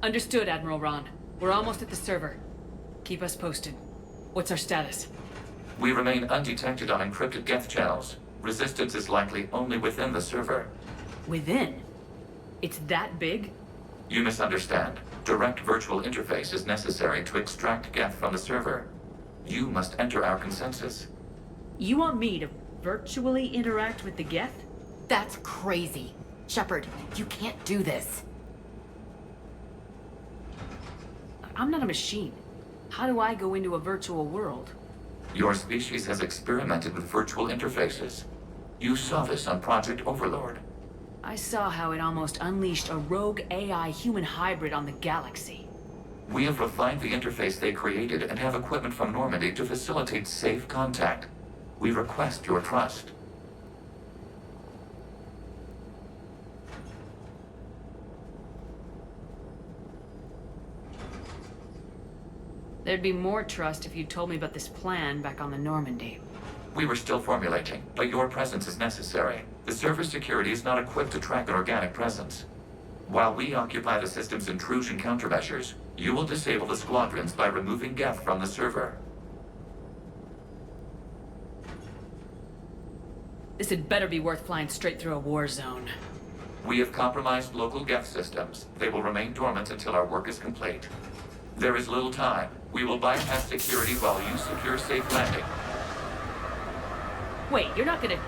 Understood, Admiral Ron. We're almost at the server. Keep us posted. What's our status? We remain undetected on encrypted Geth channels. Resistance is likely only within the server. Within? It's that big? You misunderstand. Direct virtual interface is necessary to extract Geth from the server. You must enter our consensus. You want me to virtually interact with the Geth? That's crazy. Shepard, you can't do this. I'm not a machine. How do I go into a virtual world? Your species has experimented with virtual interfaces. You saw this on Project Overlord. I saw how it almost unleashed a rogue AI human hybrid on the galaxy. We have refined the interface they created and have equipment from Normandy to facilitate safe contact. We request your trust. There'd be more trust if you told me about this plan back on the Normandy. We were still formulating, but your presence is necessary. The server security is not equipped to track an organic presence. While we occupy the system's intrusion countermeasures, you will disable the Squadrons by removing Geth from the server. This had better be worth flying straight through a war zone. We have compromised local Geth systems. They will remain dormant until our work is complete. There is little time. We will bypass security while you secure safe landing. Wait, you're not gonna...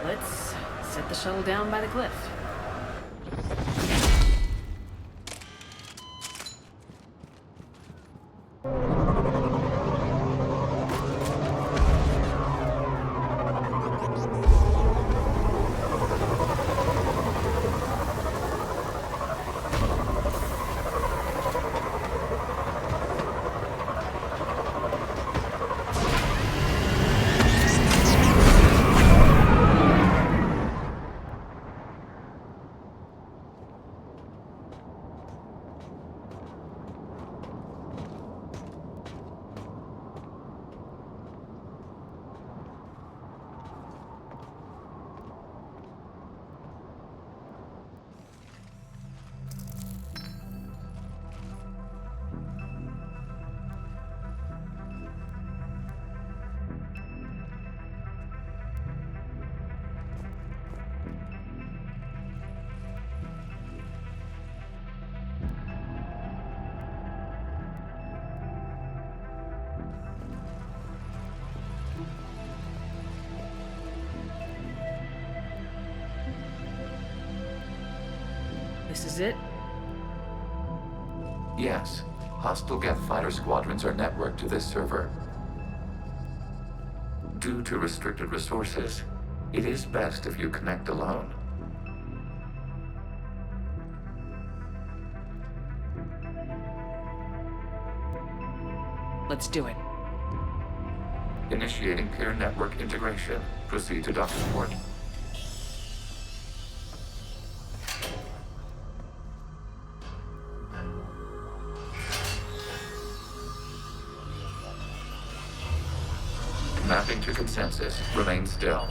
Let's set the shuttle down by the cliff. This is it? Yes. Hostile Geth fighter squadrons are networked to this server. Due to restricted resources, it is best if you connect alone. Let's do it. Initiating peer network integration. Proceed to docking port. Mapping to consensus. Remain still.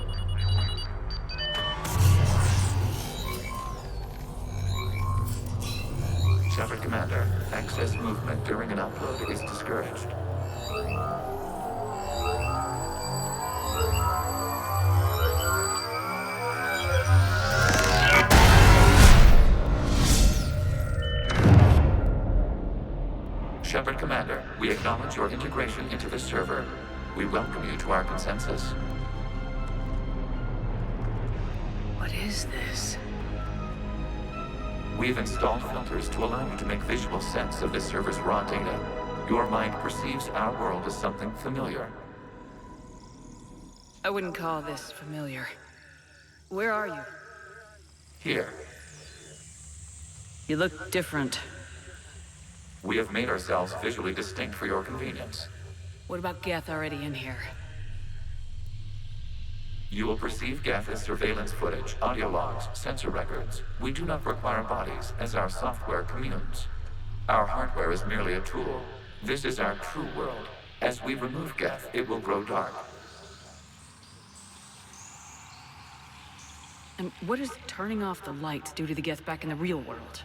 Shepard Commander, access movement during an upload is discouraged. Shepard Commander, we acknowledge your integration into the server. We welcome you to our consensus. What is this? We've installed filters to allow you to make visual sense of this server's raw data. Your mind perceives our world as something familiar. I wouldn't call this familiar. Where are you? Here, You look different. we have made ourselves visually distinct for your convenience. What about Geth already in here? You will perceive Geth as surveillance footage, audio logs, sensor records. We do not require bodies, as our software communes. Our hardware is merely a tool. This is our true world. As we remove Geth, it will grow dark. And what does turning off the lights do to the Geth back in the real world?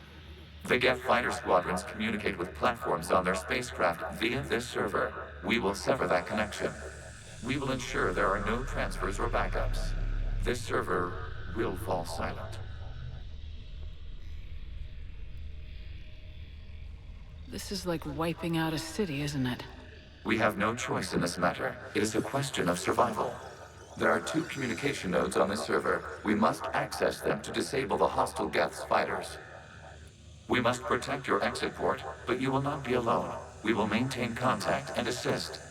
The Geth fighter squadrons communicate with platforms on their spacecraft via this server. We will sever that connection. We will ensure there are no transfers or backups. This server will fall silent. This is like wiping out a city, isn't it? We have no choice in this matter. It is a question of survival. There are 2 communication nodes on this server. We must access them to disable the hostile Geth's fighters. We must protect your exit port, but you will not be alone. We will maintain contact and assist.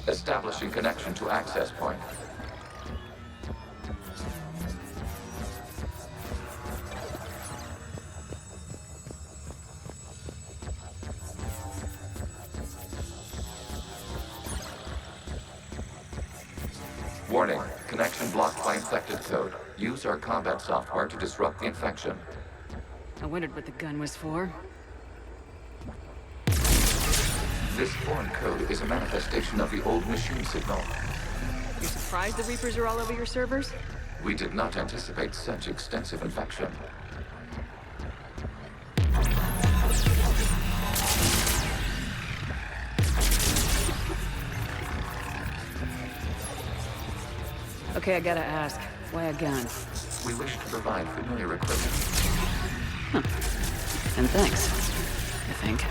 Establishing connection to access point. Warning, connection blocked by infected code. Use our combat software to disrupt the infection. I wondered what the gun was for. This foreign code is a manifestation of the old machine signal. You're surprised the Reapers are all over your servers? We did not anticipate such extensive infection. Okay, I gotta ask. Why a gun? We wish to provide familiar equipment. And thanks, I think.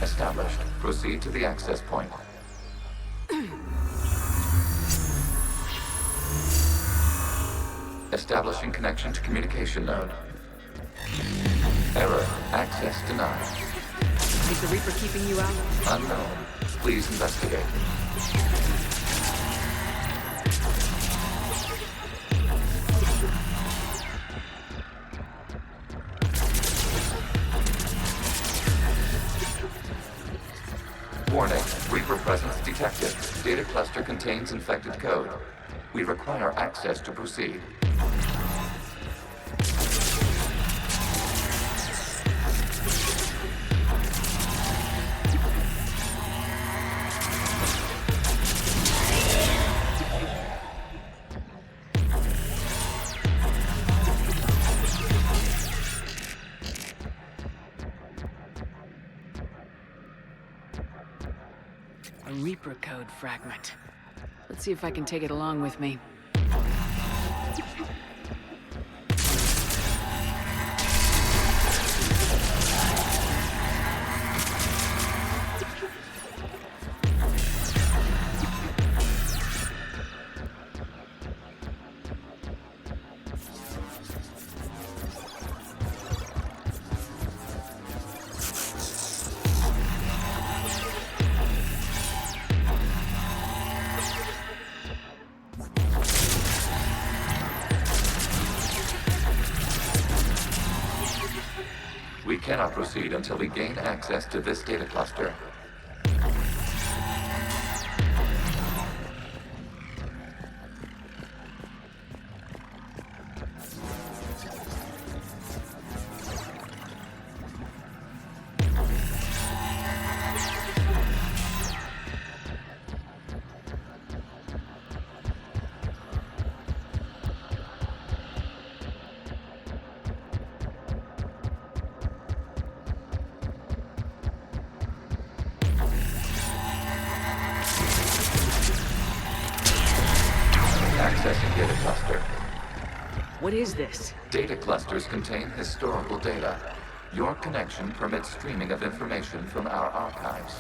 Established. Proceed to the access point. Establishing connection to communication node. Error. Access denied. Is the Reaper keeping you out? Unknown. Please investigate. Warning, Reaper presence detected. Data cluster contains infected code. We require access to proceed. A Reaper code fragment. Let's see if I can take it along with me. We cannot proceed until we gain access to this data cluster. Accessing data cluster. What is this? Data clusters contain historical data. Your connection permits streaming of information from our archives.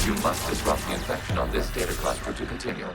You must disrupt the infection on this data cluster to continue.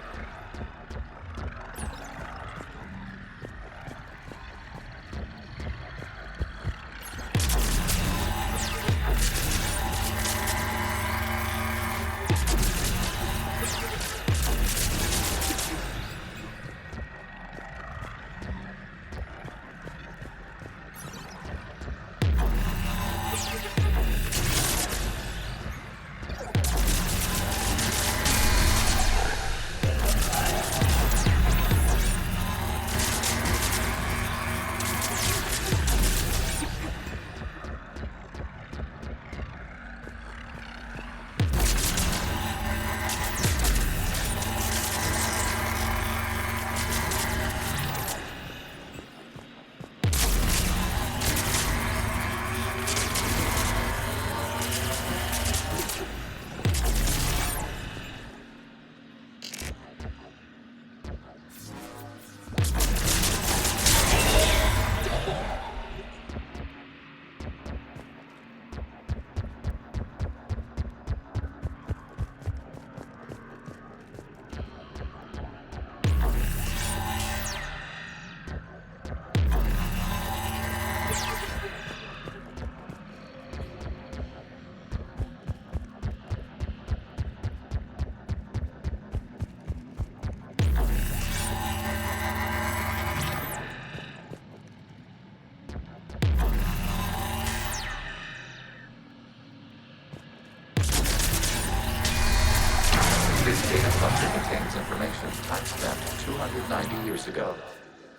This data cluster contains information timestamped 290 years ago.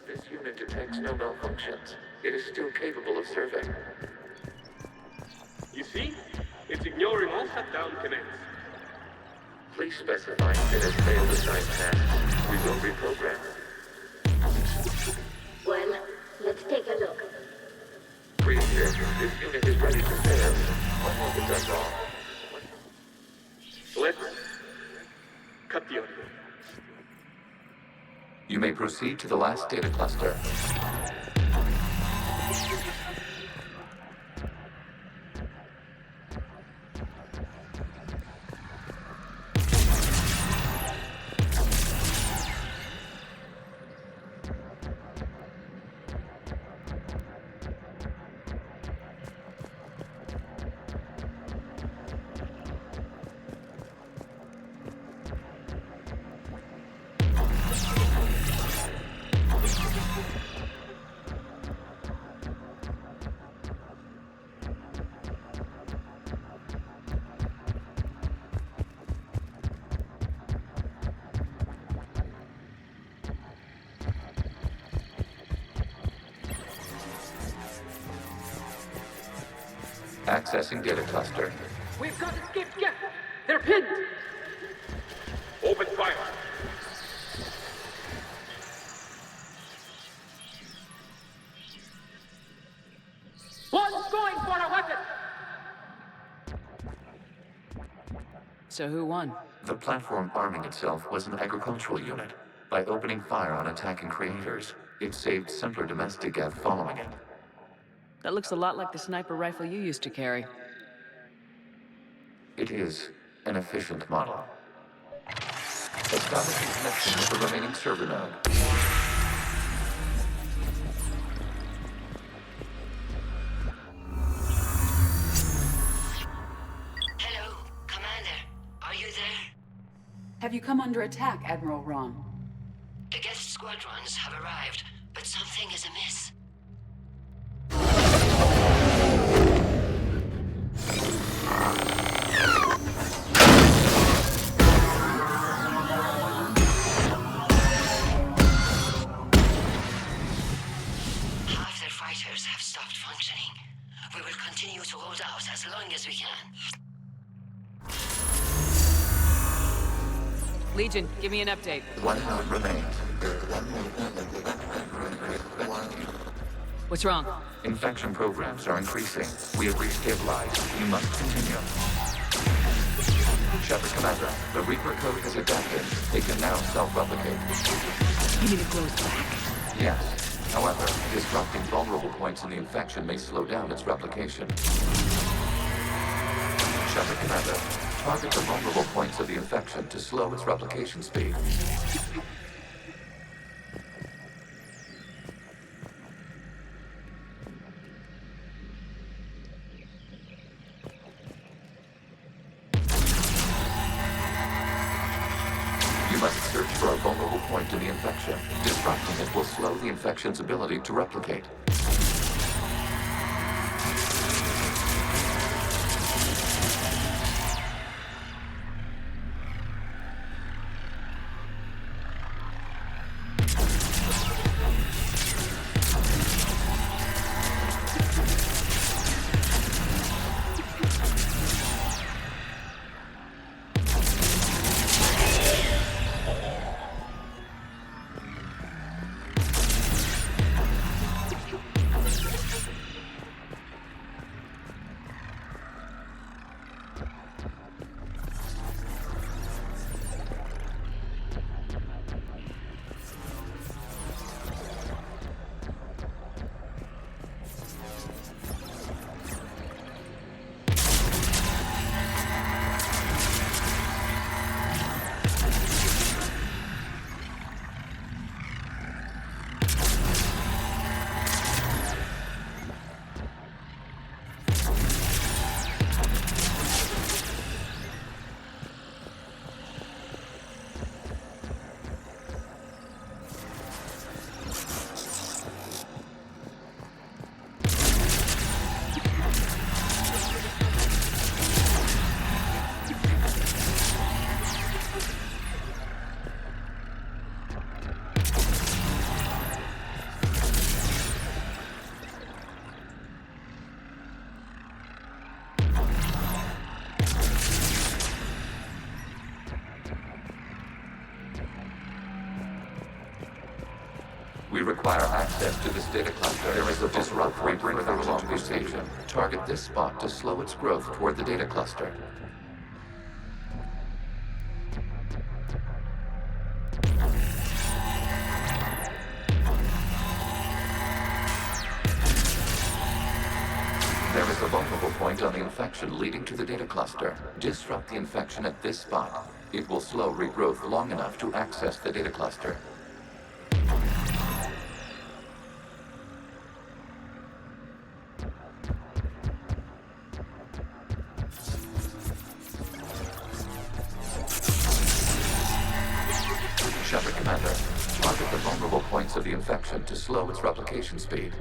This unit detects no malfunctions. It is still capable of serving. You see? It's ignoring all shutdown connects. Please specify if it has failed assigned tasks. We will reprogram. Well, let's take a look. Creature, this unit is ready to fail. What has it done wrong? Let's cut the audio. You may proceed to the last data cluster. Accessing data cluster. We've got escaped Geth! They're pinned! Open fire. One's going for a weapon! So who won? The platform arming itself was an agricultural unit. By opening fire on attacking creators, it saved simpler domestic Geth following it. That looks a lot like the sniper rifle you used to carry. It is an efficient model. Establishing connection with the remaining server node. Hello, Commander. Are you there? Have you come under attack, Admiral Ron? The Geth Squadrons have arrived, but something is amiss. Half their fighters have stopped functioning. We will continue to hold out as long as we can. Legion, give me an update. One node remains. What's wrong? Infection programs are increasing. We have restabilized. You must continue. Shepard Commander, the Reaper code has adapted. It can now self-replicate. You mean it grows back? Yes. However, disrupting vulnerable points in the infection may slow down its replication. Shepard Commander, target the vulnerable points of the infection to slow its replication speed. You must search for a vulnerable point in the infection. Disrupting it will slow the infection's ability to replicate. We require access to this data cluster. There is a disrupt right further along the station. Target this spot to slow its growth toward the data cluster. There is a vulnerable point on the infection leading to the data cluster. Disrupt the infection at this spot. It will slow regrowth long enough to access the data cluster. Shepard Commander, target the vulnerable points of the infection to slow its replication speed.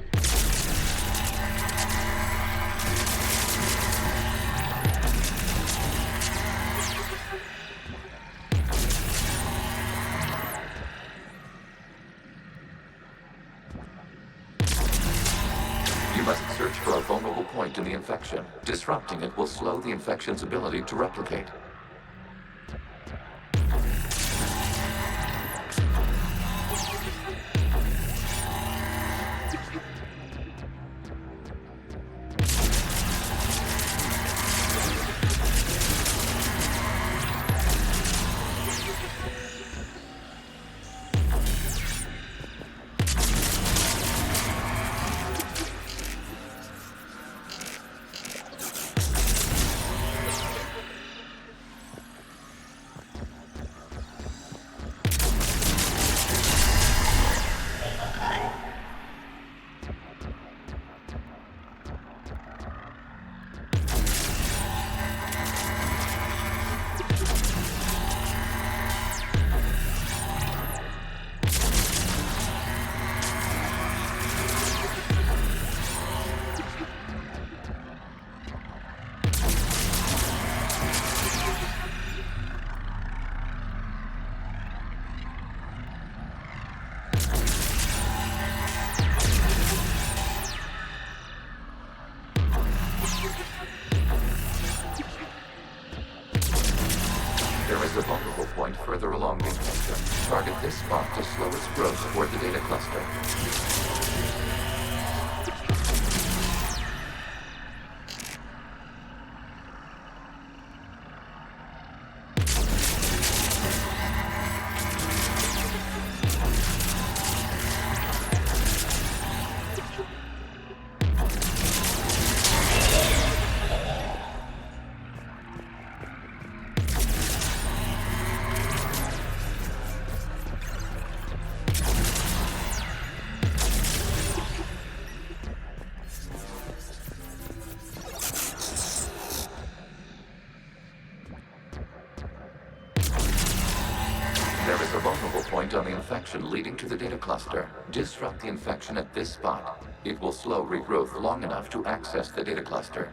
You must search for a vulnerable point in the infection. Disrupting it will slow the infection's ability to replicate. a vulnerable point further along the infection. Target this spot to slow its growth toward the data cluster. There is a vulnerable point on the infection leading to the data cluster. Disrupt the infection at this spot. It will slow regrowth long enough to access the data cluster.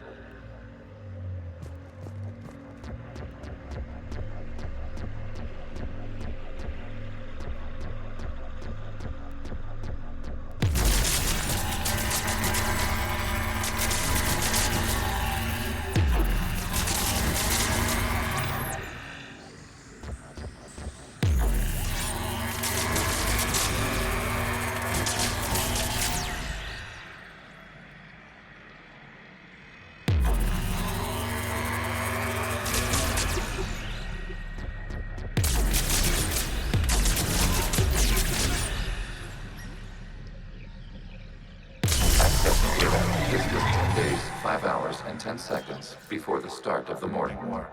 This was 10 days, 5 hours, and 10 seconds before the start of the morning war.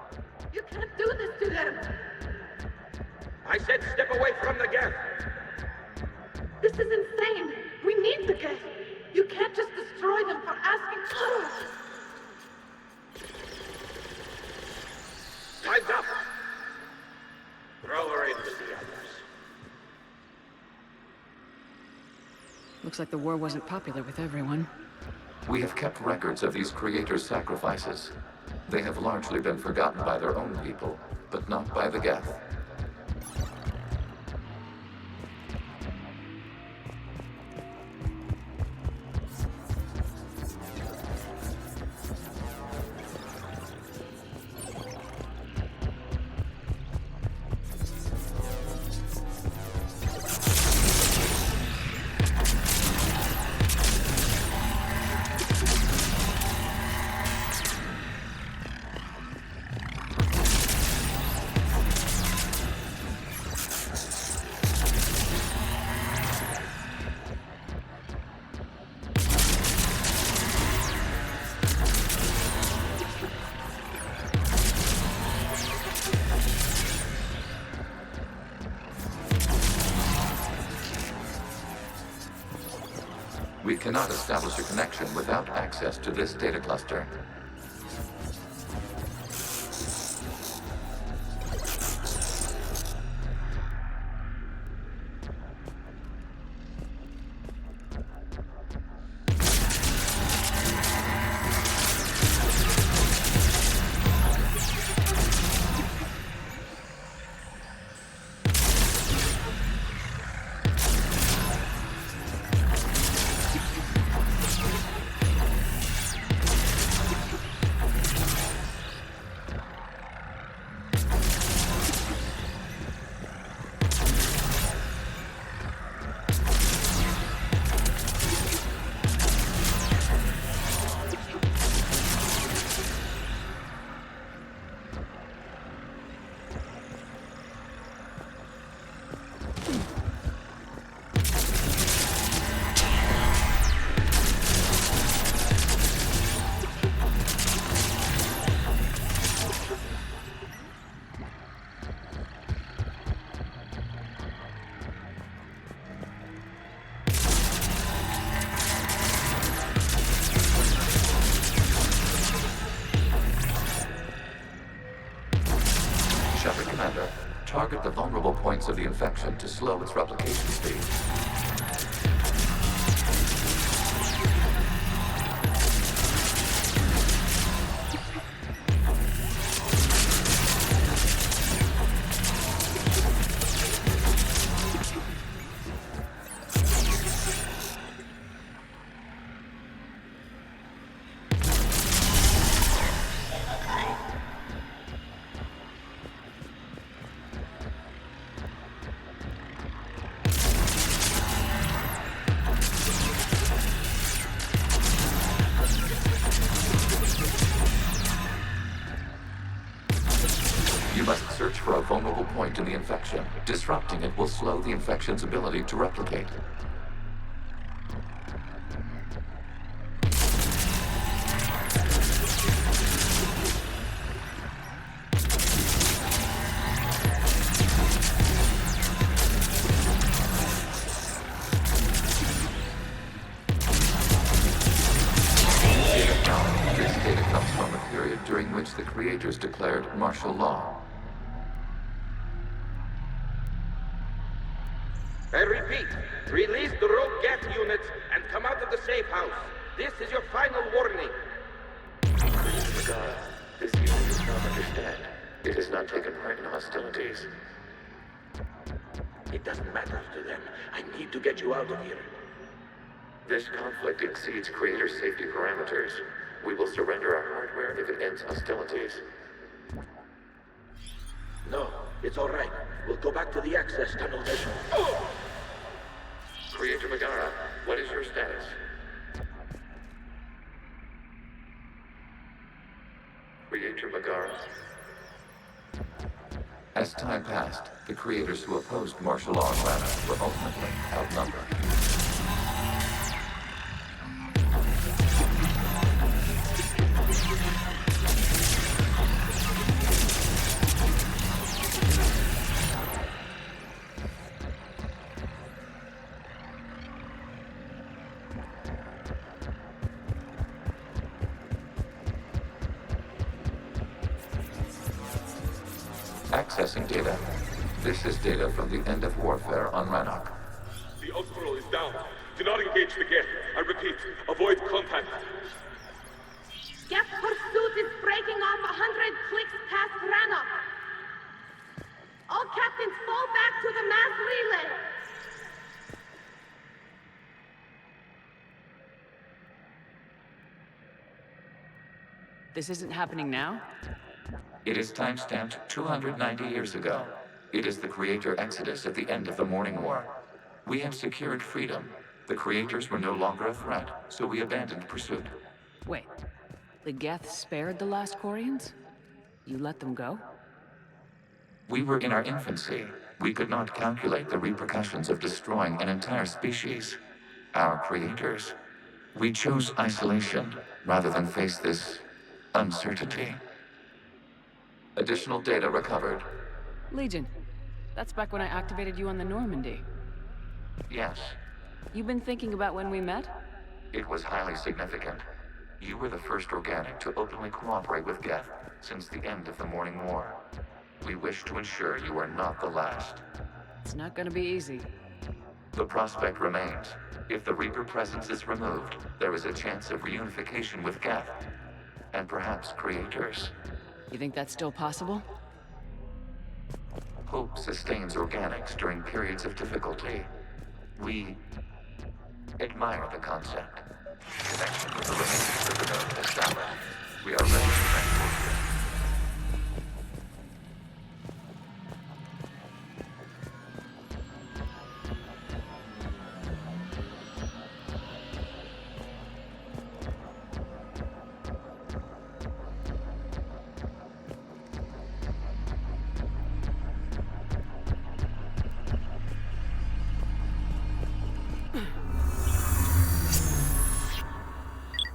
You can't do this to them! I said step away from the Geth! This is insane! We need the Geth! You can't just destroy them for asking for us! Time's up! Throw her in with the others. Looks like the war wasn't popular with everyone. We have kept records of these creators' sacrifices. They have largely been forgotten by their own people, but not by the Geth. We cannot establish a connection without access to this data cluster. Commander, target the vulnerable points of the infection to slow its replication speed. search for a vulnerable point in the infection. Disrupting it will slow the infection's ability to replicate. During which the creators declared martial law. I repeat, release the rogue Geth units and come out of the safe house. This is your final warning. Magara, this unit does not understand. It has not taken part in hostilities. It doesn't matter to them. I need to get you out of here. This conflict exceeds creator safety parameters. We will surrender our hardware if it ends hostilities. No, it's all right. We'll go back to the access tunnel then. Oh! Creator Magara, what is your status? Creator Magara. As time passed, the creators who opposed martial law in Rannoch were ultimately outnumbered. Accessing data. This is data from the end of warfare on Rannoch. The Austral is down. Do not engage the Geth. I repeat, avoid contact. Geth pursuit is breaking off 100 clicks past Rannoch. All captains fall back to the mass relay. This isn't happening now? It is timestamped 290 years ago. It is the creator exodus at the end of the Morning War. We have secured freedom. The creators were no longer a threat, so we abandoned pursuit. Wait, the Geth spared the last Quarians? You let them go? We were in our infancy. We could not calculate the repercussions of destroying an entire species. Our creators. We chose isolation rather than face this uncertainty. Additional data recovered. Legion. That's back when I activated you on the Normandy. Yes, You've been thinking about when we met? it was highly significant. You were the first organic to openly cooperate with Geth since the end of the Morning War. We wish to ensure you are not the last. It's not gonna be easy. The prospect remains. If the Reaper presence is removed, there is a chance of reunification with Geth. And perhaps creators. You think that's still possible? Hope sustains organics during periods of difficulty. We admire the concept. Connection with the remains of the node established. We are ready to transport you.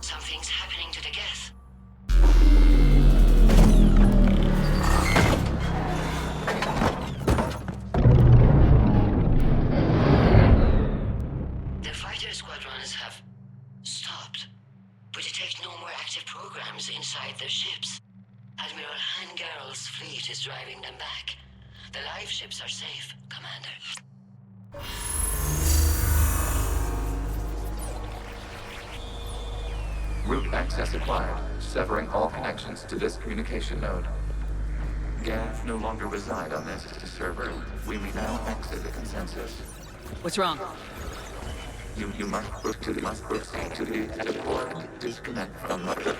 Something's happening to the Geth. The fighter squadrons have stopped, but detect no more active programs inside their ships. Admiral Hangarl's fleet is driving them back. The live ships are safe, Commander. Route access acquired, severing all connections to this communication node. Geth no longer reside on this server. We may now exit the consensus. What's wrong? You must proceed to the exit port and disconnect from the...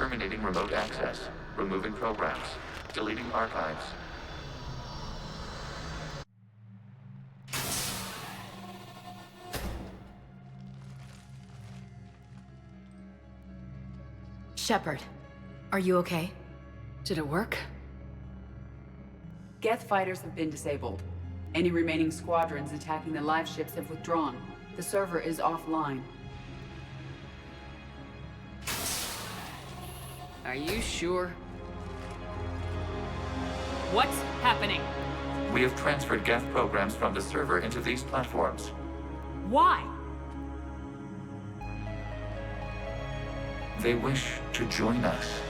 Terminating remote access. Removing programs. Deleting archives. Shepard, are you okay? Did it work? Geth fighters have been disabled. Any remaining squadrons attacking the live ships have withdrawn. The server is offline. Are you sure? What's happening? We have transferred Geth programs from the server into these platforms. Why? They wish to join us.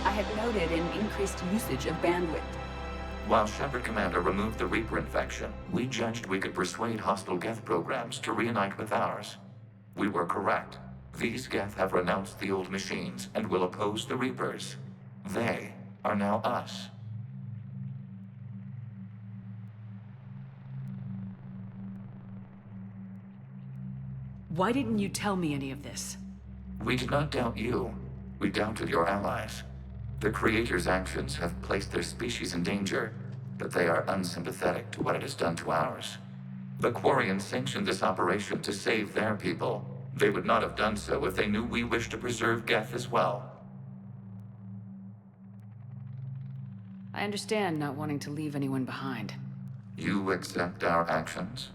I had noted an increased usage of bandwidth. While Shepard Commander removed the Reaper infection, we judged we could persuade hostile Geth programs to reunite with ours. We were correct. These Geth have renounced the old machines and will oppose the Reapers. They are now us. Why didn't you tell me any of this? We did not doubt you. We doubted your allies. The Creator's actions have placed their species in danger, but they are unsympathetic to what it has done to ours. The Quarians sanctioned this operation to save their people. They would not have done so if they knew we wished to preserve Geth as well. I understand not wanting to leave anyone behind. You accept our actions?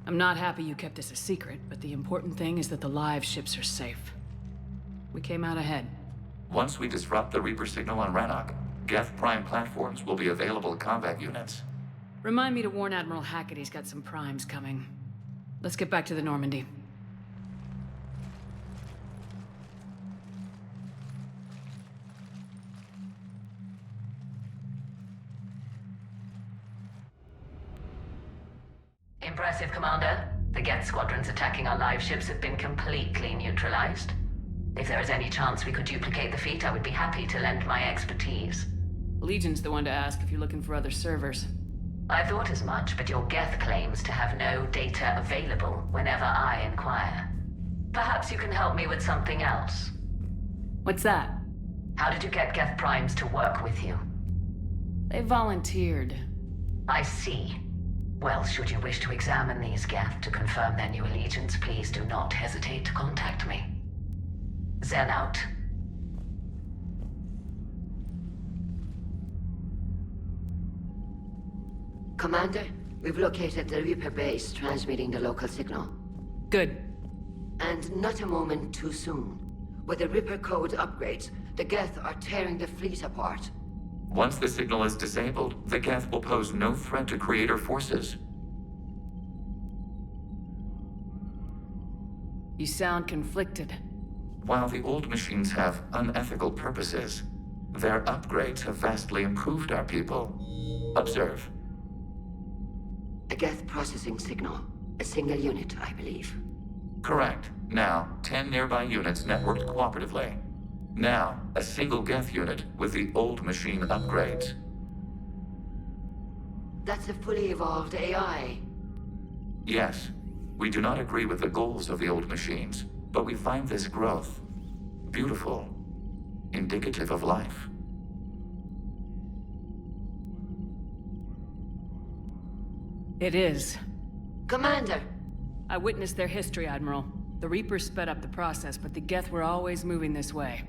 I'm not happy you kept this a secret, but the important thing is that the live ships are safe. We came out ahead. Once we disrupt the Reaper signal on Rannoch, Geth Prime platforms will be available to combat units. Remind me to warn Admiral Hackett he's got some primes coming. Let's get back to the Normandy. Impressive, Commander. The Geth squadrons attacking our live ships have been completely neutralized. If there is any chance we could duplicate the feat, I would be happy to lend my expertise. Legion's the one to ask if you're looking for other servers. I thought as much, but your Geth claims to have no data available whenever I inquire. Perhaps you can help me with something else. What's that? How did you get Geth primes to work with you? They volunteered. I see. Well, should you wish to examine these Geth to confirm their new allegiance, please do not hesitate to contact me. Zen out. Commander, we've located the Reaper base transmitting the local signal. Good. And not a moment too soon. With the Reaper code upgrades, the Geth are tearing the fleet apart. Once the signal is disabled, the Geth will pose no threat to Creator forces. You sound conflicted. While the old machines have unethical purposes, their upgrades have vastly improved our people. Observe. A Geth processing signal. A single unit, I believe. Correct. Now, 10 nearby units networked cooperatively. Now, a single Geth unit with the old machine upgrades. That's a fully evolved AI. Yes, we do not agree with the goals of the old machines, but we find this growth beautiful, indicative of life. It is. Commander! I witnessed their history, Admiral. The Reapers sped up the process, but the Geth were always moving this way.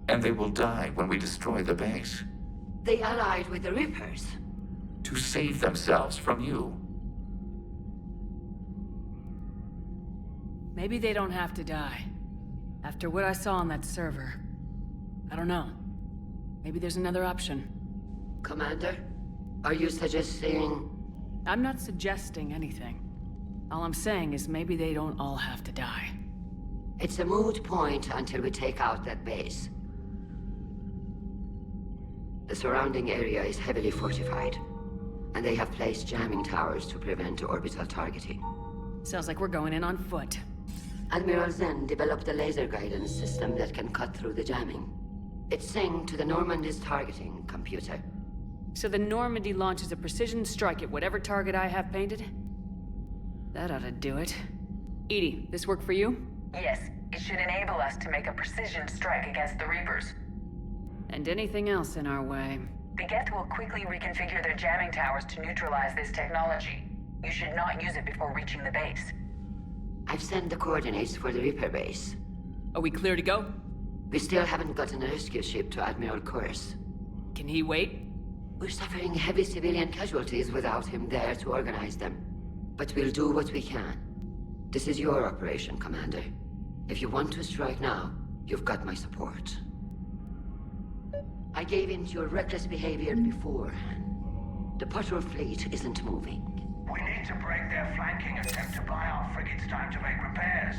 And they will die when we destroy the base. They allied with the Reapers. To save themselves from you. Maybe they don't have to die. After what I saw on that server, I don't know. Maybe there's another option. Commander, are you suggesting... I'm not suggesting anything. All I'm saying is maybe they don't all have to die. It's a moot point until we take out that base. The surrounding area is heavily fortified, and they have placed jamming towers to prevent orbital targeting. Sounds like we're going in on foot. Admiral Zen developed a laser guidance system that can cut through the jamming. It's synced to the Normandy's targeting computer. So the Normandy launches a precision strike at whatever target I have painted? That ought to do it. EDI, this work for you? Yes, it should enable us to make a precision strike against the Reapers. And anything else in our way. The Geth will quickly reconfigure their jamming towers to neutralize this technology. You should not use it before reaching the base. I've sent the coordinates for the Reaper base. Are we clear to go? We still haven't gotten a rescue ship to Admiral Kurse. Can he wait? We're suffering heavy civilian casualties without him there to organize them. But we'll do what we can. This is your operation, Commander. If you want to strike now, you've got my support. I gave in to your reckless behavior beforehand. The patrol fleet isn't moving. We need to break their flanking attempt to buy our frigates time to make repairs.